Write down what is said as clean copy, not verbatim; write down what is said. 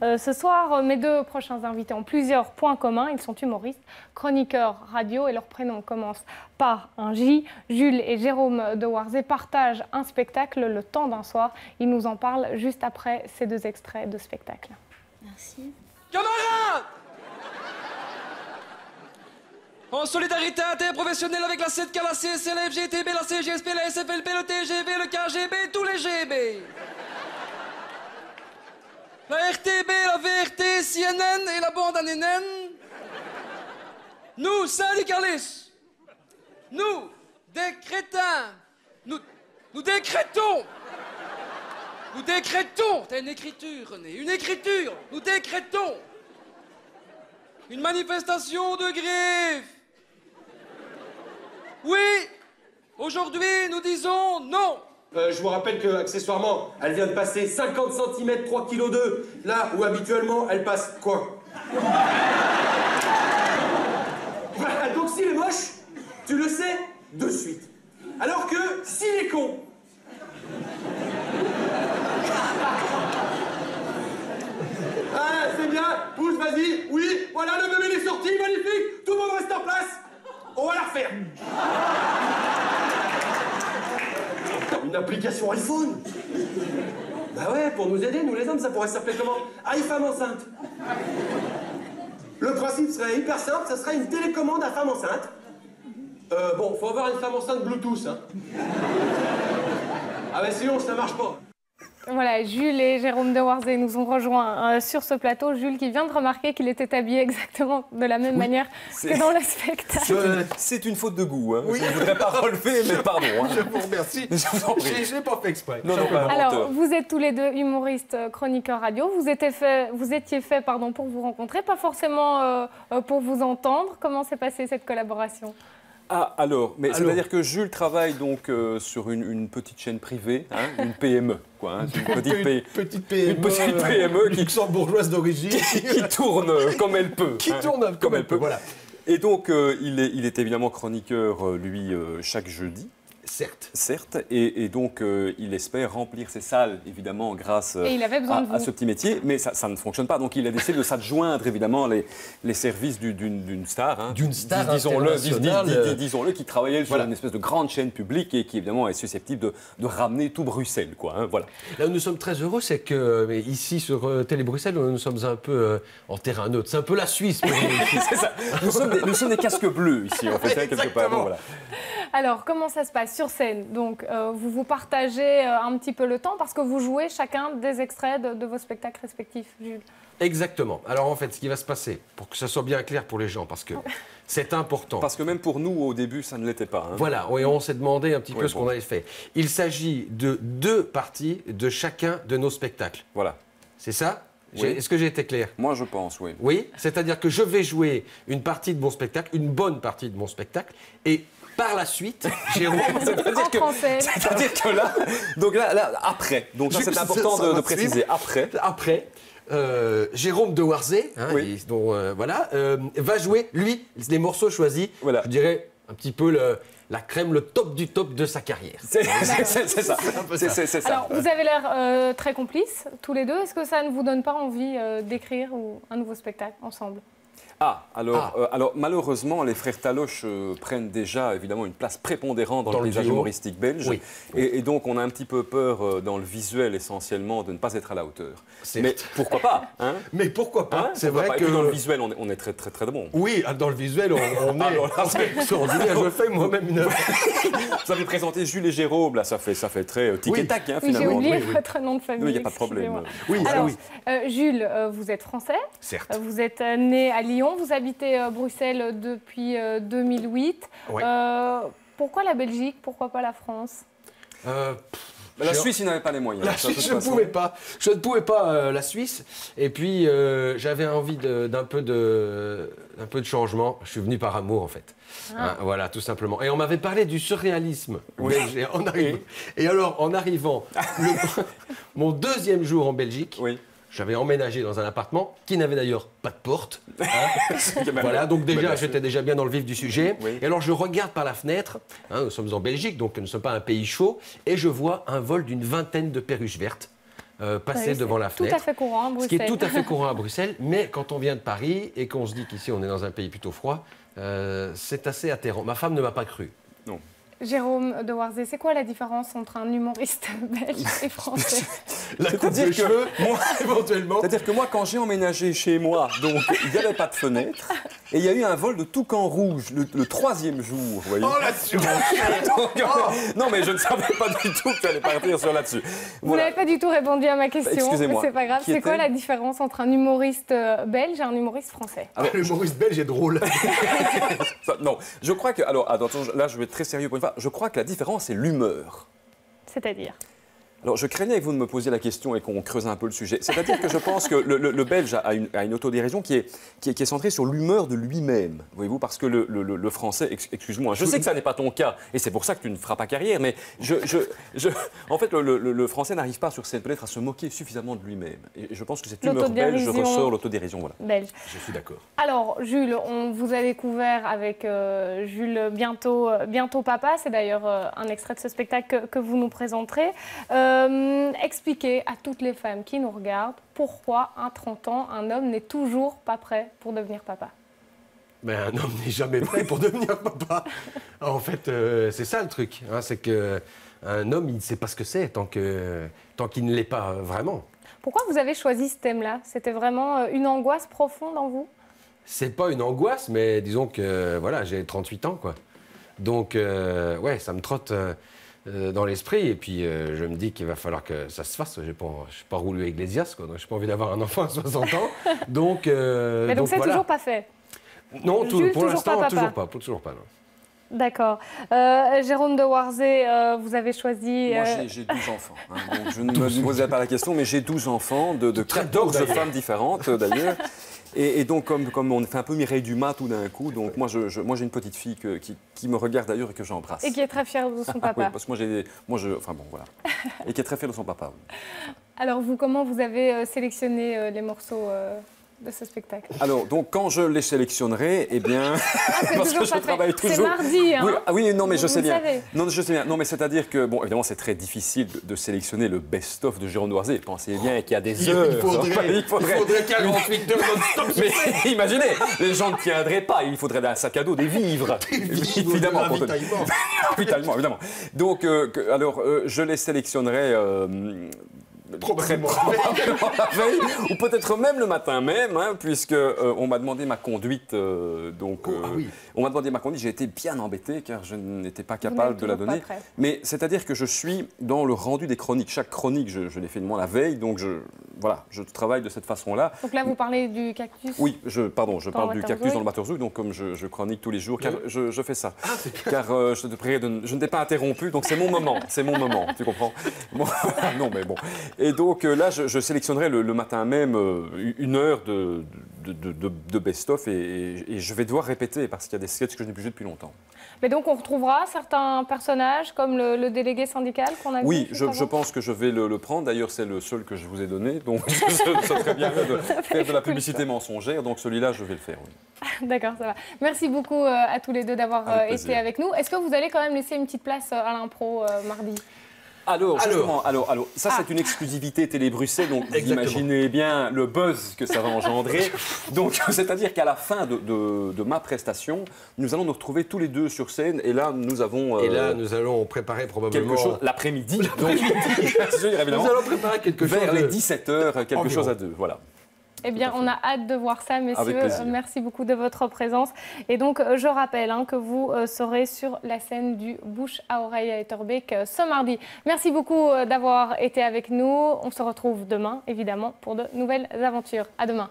Ce soir, mes deux prochains invités ont plusieurs points communs. Ils sont humoristes, chroniqueurs radio et leur prénom commence par un J. Jules et Jérôme de Warzée partagent un spectacle, Le temps d'un soir. Ils nous en parlent juste après ces deux extraits de spectacle. Merci. Camarades! En solidarité interprofessionnelle avec la CEDK, la CSL, la FGTB, la CGSP, la SFLP, le TGV, le KGB, tous les GB. La RTB, la VRT, CNN et la bande à NN. Nous, syndicalistes, nous, des crétins, nous décrétons. Nous décrétons, t'as une écriture, René, une écriture, nous décrétons une manifestation de grève. Oui, aujourd'hui, nous disons non. Je vous rappelle que, accessoirement, elle vient de passer 50 cm, 3 kg 2, là où habituellement elle passe quoi? Voilà, donc s'il est moche, tu le sais de suite. Alors que s'il est con, ah, c'est bien, pousse, vas-y, oui, voilà, le bébé est sorti, magnifique, tout le monde reste en place, on va la refaire. Une application iPhone. Bah ouais, pour nous aider, nous les hommes, ça pourrait s'appeler comment? iFemme enceinte. Le principe serait hyper simple, ça serait une télécommande à femme enceinte. Bon, faut avoir une femme enceinte Bluetooth, hein. Ah bah sinon, ça marche pas. Voilà, Jules et Jérôme de Warzée nous ont rejoints sur ce plateau. Jules qui vient de remarquer qu'il était habillé exactement de la même manière que dans le spectacle. C'est une faute de goût. Hein. Oui. Je ne voudrais pas relever, mais pardon. Hein. Je vous remercie. Je vous en prie. Je l'ai pas fait exprès. Non, pas alors, vous êtes tous les deux humoristes, chroniqueurs radio. Vous étiez fait pour vous rencontrer, pas forcément pour vous entendre. Comment s'est passée cette collaboration ? Ah, alors, c'est-à-dire que Jules travaille donc sur une petite chaîne privée, hein, une PME, quoi. Hein, une petite PME qui luxembourgeoise d'origine. qui tourne comme elle peut. Qui tourne comme elle peut, voilà. Et donc, il est évidemment chroniqueur, lui, chaque jeudi. Certes. Et donc, il espère remplir ses salles, évidemment, grâce à ce petit métier. Mais ça ne fonctionne pas. Donc, il a décidé de s'adjoindre, évidemment, les services d'une star. Hein, d'une star disons-le, qui travaillait sur une espèce de grande chaîne publique et qui, évidemment, est susceptible de ramener tout Bruxelles. Quoi, hein, voilà. Là où nous sommes très heureux, c'est que ici, sur Télé Bruxelles, nous sommes un peu en terrain neutre. C'est un peu la Suisse. C'est ça. Nous sommes des casques bleus, ici, en fait, quelque part. Donc, voilà. Alors, comment ça se passe sur scène? Donc, vous partagez un petit peu le temps parce que vous jouez chacun des extraits de vos spectacles respectifs, Jules. Exactement. Alors, en fait, ce qui va se passer, pour que ça soit bien clair pour les gens, parce que c'est important. Parce que même pour nous, au début, ça ne l'était pas. Hein. Voilà, et on s'est demandé un petit peu ce qu'on avait fait. Il s'agit de 2 parties de chacun de nos spectacles. Voilà. C'est ça? Oui. Est-ce que j'ai été clair? Moi, je pense, oui. Oui, c'est-à-dire que je vais jouer une partie de mon spectacle, une bonne partie de mon spectacle, et par la suite, Jérôme... C'est-à-dire que là... Donc là, après. Donc c'est important de préciser. Après, Jérôme de Warzée, hein, va jouer, lui, les morceaux choisis, je dirais, un petit peu la crème, le top du top de sa carrière. C'est ça. Alors, vous avez l'air très complices, tous les deux. Est-ce que ça ne vous donne pas envie d'écrire un nouveau spectacle ensemble ? Alors malheureusement, les frères Taloche prennent déjà évidemment une place prépondérante dans le paysage humoristique belge. Oui. Et donc, on a un petit peu peur dans le visuel essentiellement de ne pas être à la hauteur. Mais pourquoi pas, hein? Mais pourquoi pas, C'est vrai que dans le visuel, on est très, très, très bon. Oui, dans le visuel, on est extraordinaire. Je fais moi-même une... Vous avez présenté Jules et Jérôme, là, ça fait très tic et tac, hein, finalement. J'ai oublié votre nom de famille. Il n'y a pas de problème. Alors, Jules, vous êtes français. Certes. Vous êtes né à Lyon. Vous habitez Bruxelles depuis 2008. Oui. Pourquoi la Belgique? Pourquoi pas la France? La Suisse, il n'avait pas les moyens. La Suisse, je ne pouvais pas la Suisse. Et puis, j'avais envie d'un peu de changement. Je suis venu par amour, en fait. Hein, voilà, tout simplement. Et on m'avait parlé du surréalisme. Belge. Et alors, en arrivant, mon 2e jour en Belgique... J'avais emménagé dans un appartement qui n'avait d'ailleurs pas de porte. Hein. Voilà, donc déjà, j'étais déjà bien dans le vif du sujet. Et alors, je regarde par la fenêtre. Hein, nous sommes en Belgique, donc nous ne sommes pas un pays chaud. Et je vois un vol d'une 20aine de perruches vertes. passer devant la fenêtre. Tout à fait courant à Bruxelles. Ce qui est tout à fait courant à Bruxelles, mais quand on vient de Paris et qu'on se dit qu'ici on est dans un pays plutôt froid, c'est assez atterrant. Ma femme ne m'a pas cru. Non. Jérôme de Warzée, c'est quoi la différence entre un humoriste belge et français? La coupe de cheveux, moi, éventuellement. C'est-à-dire que moi, quand j'ai emménagé chez moi, donc il n'y avait pas de fenêtre, et il y a eu un vol de toucan rouge le 3e jour, vous voyez. Oh, la surenchère. Non, mais je ne savais pas du tout que tu allais partir sur là-dessus. Vous n'avez pas du tout répondu à ma question, excusez-moi. Mais c'est pas grave. C'est quoi la différence entre un humoriste belge et un humoriste français? L'humoriste belge est drôle. Non, je crois que... Alors, attends, là, je vais être très sérieux pour une fois. Je crois que la différence, c'est l'humeur. C'est-à-dire? Alors, je craignais que vous ne me posiez la question et qu'on creuse un peu le sujet. C'est-à-dire que je pense que le Belge a une autodérision qui est centrée sur l'humeur de lui-même, voyez-vous, parce que le Français, excuse-moi, je sais que ça n'est pas ton cas, et c'est pour ça que tu ne feras pas carrière, mais en fait, le Français n'arrive pas sur scène peut-être à se moquer suffisamment de lui-même. Et je pense que cette humeur belge ressort l'autodérision. Voilà. Belge. Je suis d'accord. Alors, Jules, on vous a découvert avec Jules Bientôt Papa, c'est d'ailleurs un extrait de ce spectacle que vous nous présenterez. Expliquez à toutes les femmes qui nous regardent pourquoi, à 30 ans, un homme n'est toujours pas prêt pour devenir papa. Mais un homme n'est jamais prêt pour devenir papa. En fait, c'est ça le truc. Hein, c'est qu'un homme, il ne sait pas ce que c'est tant qu'il ne l'est pas vraiment. Pourquoi vous avez choisi ce thème-là? C'était vraiment une angoisse profonde en vous? C'est pas une angoisse, mais disons que voilà, j'ai 38 ans, quoi. Donc, ouais, ça me trotte... dans l'esprit, et puis je me dis qu'il va falloir que ça se fasse. Je ne suis pas Julio Iglesias, quoi, donc je n'ai pas envie d'avoir un enfant à 60 ans. Donc, mais donc c'est voilà. toujours pas fait? Non, pour l'instant, toujours pas. Non. D'accord. Jérôme de Warzée, vous avez choisi... Moi, j'ai 12 enfants. Hein, donc je ne me posais pas la question, mais j'ai 12 enfants de 14 femmes différentes, d'ailleurs. Et donc, comme on fait un peu Mireille Dumas tout d'un coup, donc moi j'ai une petite fille qui me regarde d'ailleurs et que j'embrasse. Et qui est très fière de son papa. Oui, parce que enfin bon, voilà. Et qui est très fière de son papa. Oui. Alors vous, comment vous avez sélectionné les morceaux de ce spectacle? Alors, donc, quand je les sélectionnerai, eh bien... parce que je travaille toujours... C'est mardi, hein? Oui, non, mais je sais bien. Savez. Non, je sais bien. Non, mais c'est-à-dire que, bon, évidemment, c'est très difficile de sélectionner le best-of de Jérôme de Warzée. Pensez bien qu'il y a des heures. Il faudrait 48 heures non-stop. Mais imaginez, les gens ne tiendraient pas. Il faudrait un sac à dos, des vivres. Évidemment. Ravitaillement, évidemment. Donc, alors, je les sélectionnerai... Probablement la veille, ou peut-être même le matin même, hein, puisque on m'a demandé ma conduite. On m'a demandé ma conduite. J'ai été bien embêté car je n'étais pas capable de la donner. Mais c'est-à-dire que je suis dans le rendu des chroniques. Chaque chronique, je l'ai fait de moi la veille, donc je travaille de cette façon-là. Donc là, vous parlez du cactus? Oui, je parle du cactus dans le Waterzooi, donc comme je chronique tous les jours, car je fais ça. Car je ne t'ai pas interrompu, donc c'est mon moment, tu comprends? Bon, non, mais bon. Et donc là, je sélectionnerai le matin même une heure de best-of et je vais devoir répéter parce qu'il y a des sketchs que je n'ai plus joués depuis longtemps. Mais donc on retrouvera certains personnages comme le délégué syndical qu'on a vu? Oui, je pense que je vais le prendre. D'ailleurs, c'est le seul que je vous ai donné. Donc ça serait bien de faire de la publicité mensongère. Donc celui-là, je vais le faire, oui. D'accord, ça va. Merci beaucoup à tous les deux d'avoir été avec nous. Est-ce que vous allez quand même laisser une petite place à l'impro mardi? Alors, ça c'est une exclusivité Télé Bruxelles, donc vous imaginez bien le buzz que ça va engendrer. Donc, c'est-à-dire qu'à la fin de ma prestation, nous allons nous retrouver tous les deux sur scène et là nous avons... Et là nous allons préparer probablement... quelque chose l'après-midi. Donc, nous allons préparer quelque chose... Vers les 17h, quelque chose à deux, voilà. Eh bien, on a hâte de voir ça, messieurs. Merci beaucoup de votre présence. Et donc, je rappelle que vous serez sur la scène du Bouche à Oreille à Etterbeek ce mardi. Merci beaucoup d'avoir été avec nous. On se retrouve demain, évidemment, pour de nouvelles aventures. À demain.